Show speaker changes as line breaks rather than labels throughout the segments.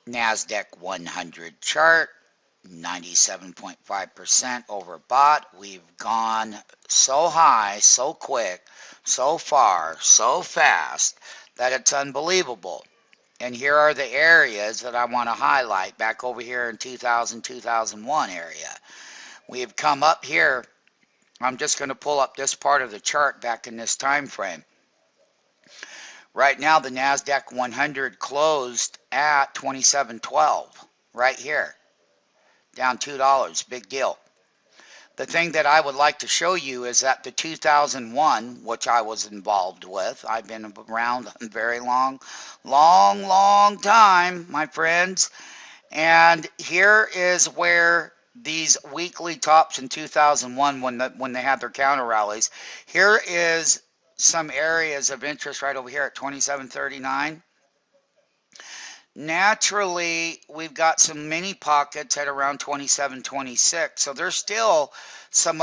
Nasdaq 100 chart, 97.5% overbought. We've gone so high, so quick, so far, so fast that it's unbelievable. And here are the areas that I want to highlight back over here in 2000, 2001 area. We have come up here. I'm just going to pull up this part of the chart back in this time frame. Right now, the Nasdaq 100 closed at 27.12 right here, down $2. Big deal. The thing that I would like to show you is that the 2001, which I was involved with, I've been around a very long time, my friends. And here is where these weekly tops in 2001, when they had their counter rallies, here is some areas of interest right over here at 27.39. Naturally, we've got some mini pockets at around 27.26. So there's still some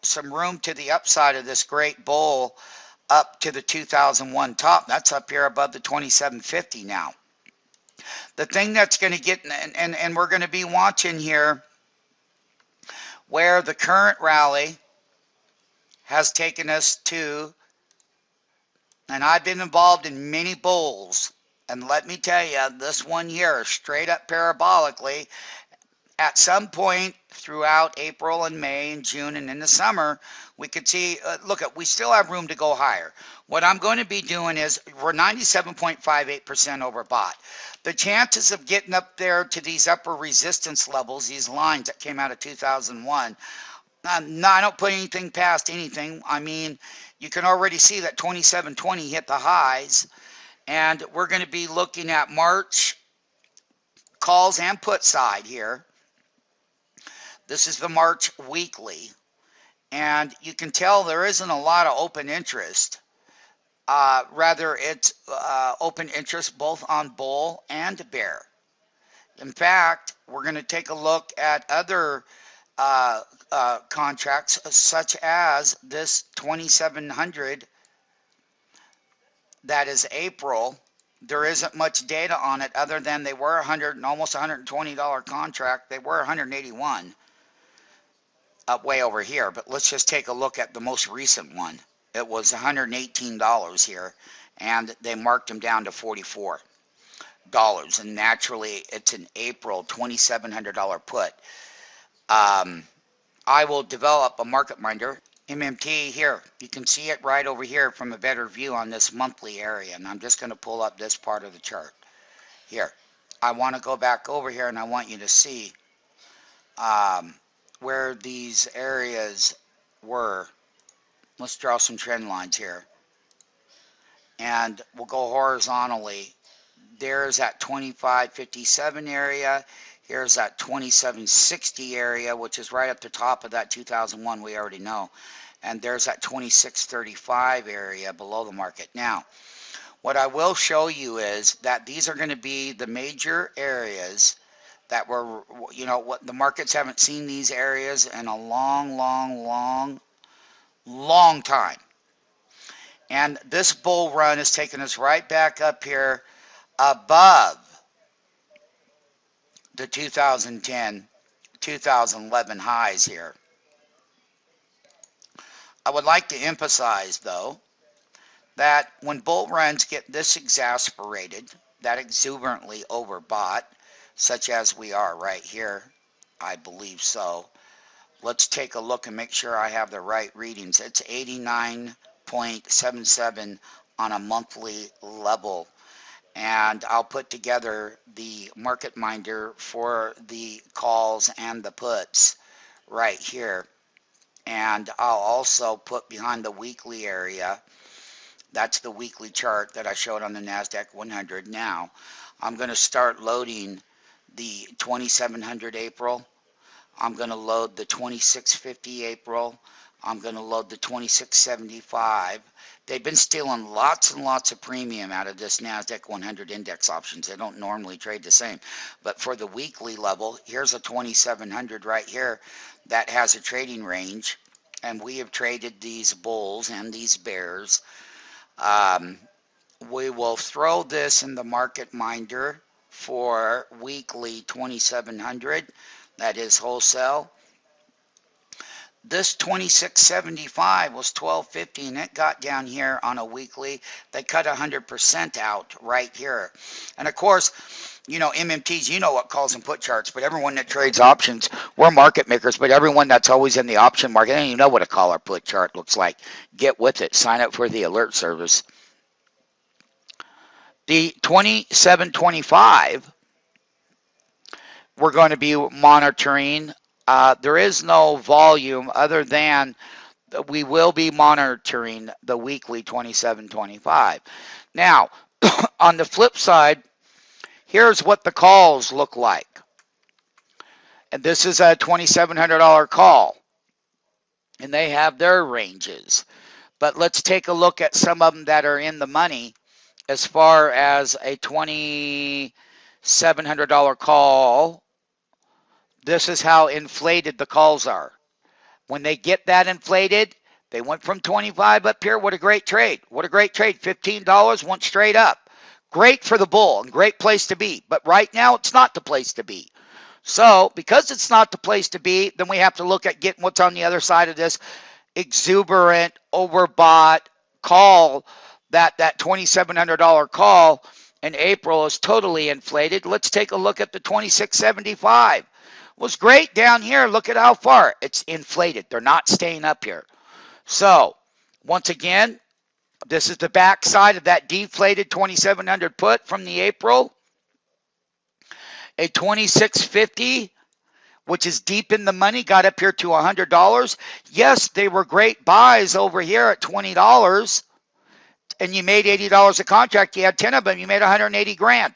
some room to the upside of this great bull up to the 2001 top. That's up here above the 27.50 now. The thing that's going to get, and we're going to be watching here where the current rally has taken us to, and I've been involved in many bulls, and let me tell you, this one here, straight up parabolically, at some point throughout April and May and June and in the summer, we could see, look, we still have room to go higher. What I'm going to be doing is, we're 97.58% overbought. The chances of getting up there to these upper resistance levels, these lines that came out of 2001, no, I don't put anything past anything. I mean, you can already see that 27.20 hit the highs, and we're going to be looking at March calls and put side here. This is the March weekly, and you can tell there isn't a lot of open interest. Rather, it's open interest both on bull and bear. In fact, we're going to take a look at other contracts, such as this 2700, that is April. There isn't much data on it other than they were almost $120 contract. They were 181 up way over here. But let's just take a look at the most recent one. It was $118 here, and they marked them down to $44. And naturally, it's an April $2,700 put. I will develop a market minder, MMT here. You can see it right over here from a better view on this monthly area. And I'm just going to pull up this part of the chart here. I want to go back over here, and I want you to see where these areas were. Let's draw some trend lines here. And we'll go horizontally. There's that 2557 area. Here's that 2760 area, which is right up the top of that 2001 we already know. And there's that 2635 area below the market. Now, what I will show you is that these are going to be the major areas that were, you know, what the markets haven't seen these areas in a long time. And this bull run has taken us right back up here above the 2010, 2011 highs here. I would like to emphasize, though, that when bull runs get this exasperated, that exuberantly overbought, such as we are right here, I believe so. Let's take a look and make sure I have the right readings. It's 89.77 on a monthly level. And I'll put together the market minder for the calls and the puts right here. And I'll also put behind the weekly area, that's the weekly chart that I showed on the Nasdaq 100. Now, I'm going to start loading the 2700 April. I'm going to load the 2650 April. I'm going to load the 2675. They've been stealing lots and lots of premium out of this Nasdaq 100 index options. They don't normally trade the same. But for the weekly level, here's a 2700 right here that has a trading range. And we have traded these bulls and these bears. We will throw this in the market minder for weekly 2700. That is wholesale. This 2675 was 1250, and it got down here on a weekly. They cut 100% out right here. And of course, you know, MMTs, you know what calls and put charts, but everyone that trades options, we're market makers, but everyone that's always in the option market, and you know what a call or put chart looks like. Get with it. Sign up for the alert service. The 2725, we're going to be monitoring. There is no volume other than we will be monitoring the weekly 2725. Now, on the flip side, here's what the calls look like. And this is a $2,700 call. And they have their ranges. But let's take a look at some of them that are in the money as far as a $2,700 call. This is how inflated the calls are. When they get that inflated, they went from 25 up here. What a great trade. What a great trade. $15 went straight up. Great for the bull and great place to be. But right now, it's not the place to be. So because it's not the place to be, then we have to look at getting what's on the other side of this exuberant, overbought call. That $2,700 call in April is totally inflated. Let's take a look at the 2675. Was great down here. Look at how far it's inflated. They're not staying up here. So once again, this is the back side of that deflated 2700 put from the April. A 2650, which is deep in the money, got up here to $100. Yes, they were great buys over here at $20, and you made $80 a contract. You had 10 of them. You made 180 grand.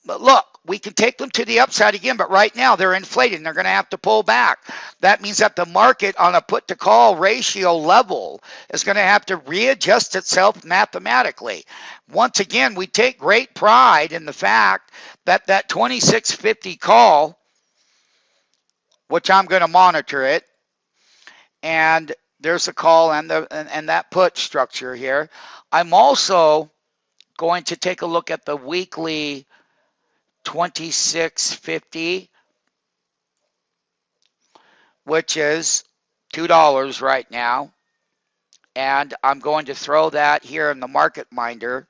But look, we can take them to the upside again, but right now they're inflated and they're going to have to pull back. That means that the market on a put to call ratio level is going to have to readjust itself mathematically. Once again, we take great pride in the fact that that 2650 call, which I'm going to monitor it, and there's a call and that put structure here. I'm also going to take a look at the weekly 2650, which is $2 right now, and I'm going to throw that here in the market minder,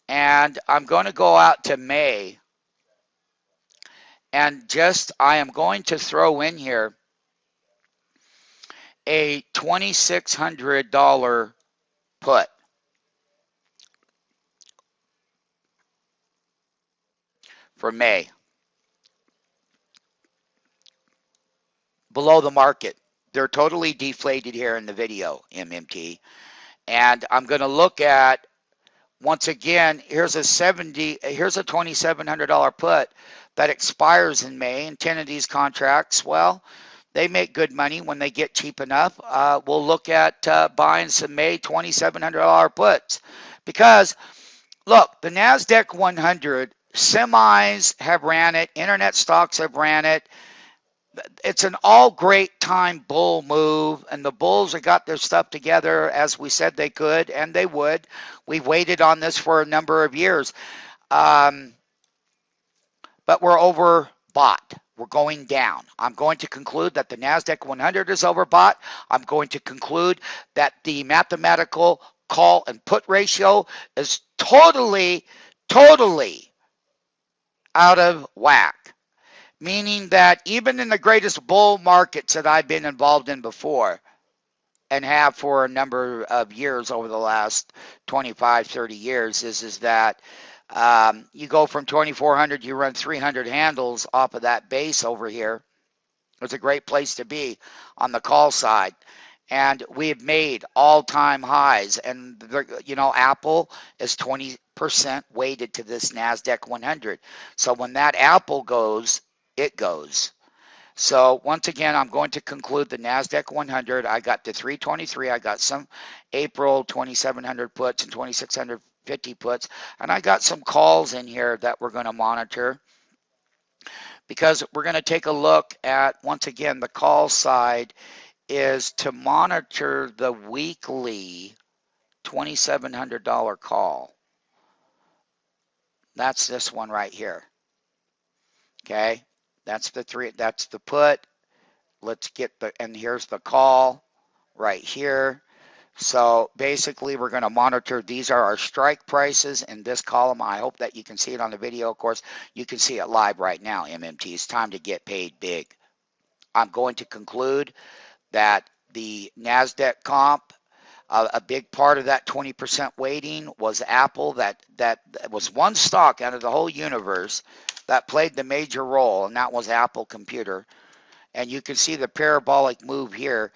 and I'm going to go out to May, and I am going to throw in here a $2,600 put. For May. Below the market. They're totally deflated here in the video, MMT. And I'm going to look at, once again, here's a $2,700 put that expires in May, and 10 of these contracts, well, they make good money when they get cheap enough. We'll look at buying some May $2,700 puts. Because, look, the Nasdaq 100, semis have ran it, internet stocks have ran it. It's an all great time bull move, and the bulls have got their stuff together as we said they could, and they would. We've waited on this for a number of years, but we're overbought. We're going down. I'm going to conclude that the Nasdaq 100 is overbought. I'm going to conclude that the mathematical call and put ratio is totally out of whack, meaning that even in the greatest bull markets that I've been involved in before and have for a number of years over the last 25, 30 years is that you go from 2,400, you run 300 handles off of that base over here. It's a great place to be on the call side. And we have made all-time highs. And, Apple is 20% weighted to this NASDAQ 100. So when that Apple goes, it goes. So once again, I'm going to conclude the NASDAQ 100. I got the 323. I got some April 2,700 puts and 2,650 puts. And I got some calls in here that we're going to monitor, because we're going to take a look at, once again, the call side is to monitor the weekly $2,700 call. That's this one right here. Okay, that's the three. That's the put. Let's get the, and here's the call right here. So basically, we're going to monitor. These are our strike prices in this column. I hope that you can see it on the video. Of course, you can see it live right now, MMT. It's time to get paid big. I'm going to conclude that the Nasdaq comp, a big part of that 20% weighting was Apple. That was one stock out of the whole universe that played the major role, and that was Apple Computer. And you can see the parabolic move here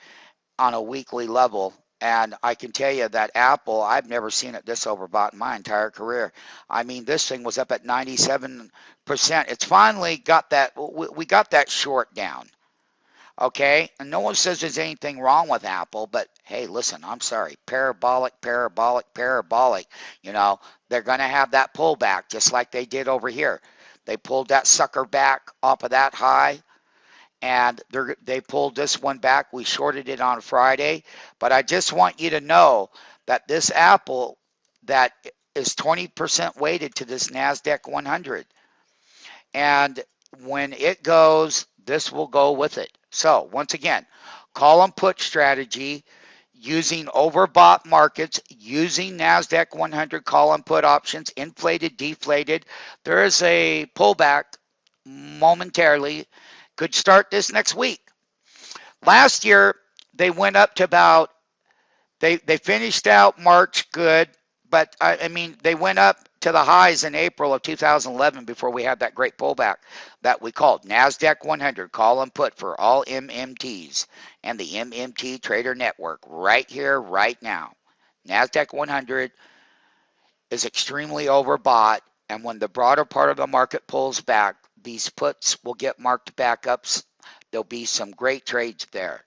on a weekly level. And I can tell you that Apple, I've never seen it this overbought in my entire career. I mean, this thing was up at 97%. It's finally got that, we got that short down. Okay, and no one says there's anything wrong with Apple, but hey, listen, I'm sorry, parabolic, parabolic, parabolic. You know, they're going to have that pullback just like they did over here. They pulled that sucker back off of that high, and they pulled this one back. We shorted it on Friday, but I just want you to know that this Apple that is 20% weighted to this Nasdaq 100, and when it goes, this will go with it. So once again, call and put strategy using overbought markets, using Nasdaq 100 call and put options, inflated, deflated. There is a pullback momentarily. Could start this next week. Last year, they went up to about, they finished out March good, but I mean, they went up to the highs in April of 2011 before we had that great pullback that we called Nasdaq 100 call and put for all MMTs and the MMT Trader Network right here, right now. Nasdaq 100 is extremely overbought, and when the broader part of the market pulls back, these puts will get marked back up. There'll be some great trades there.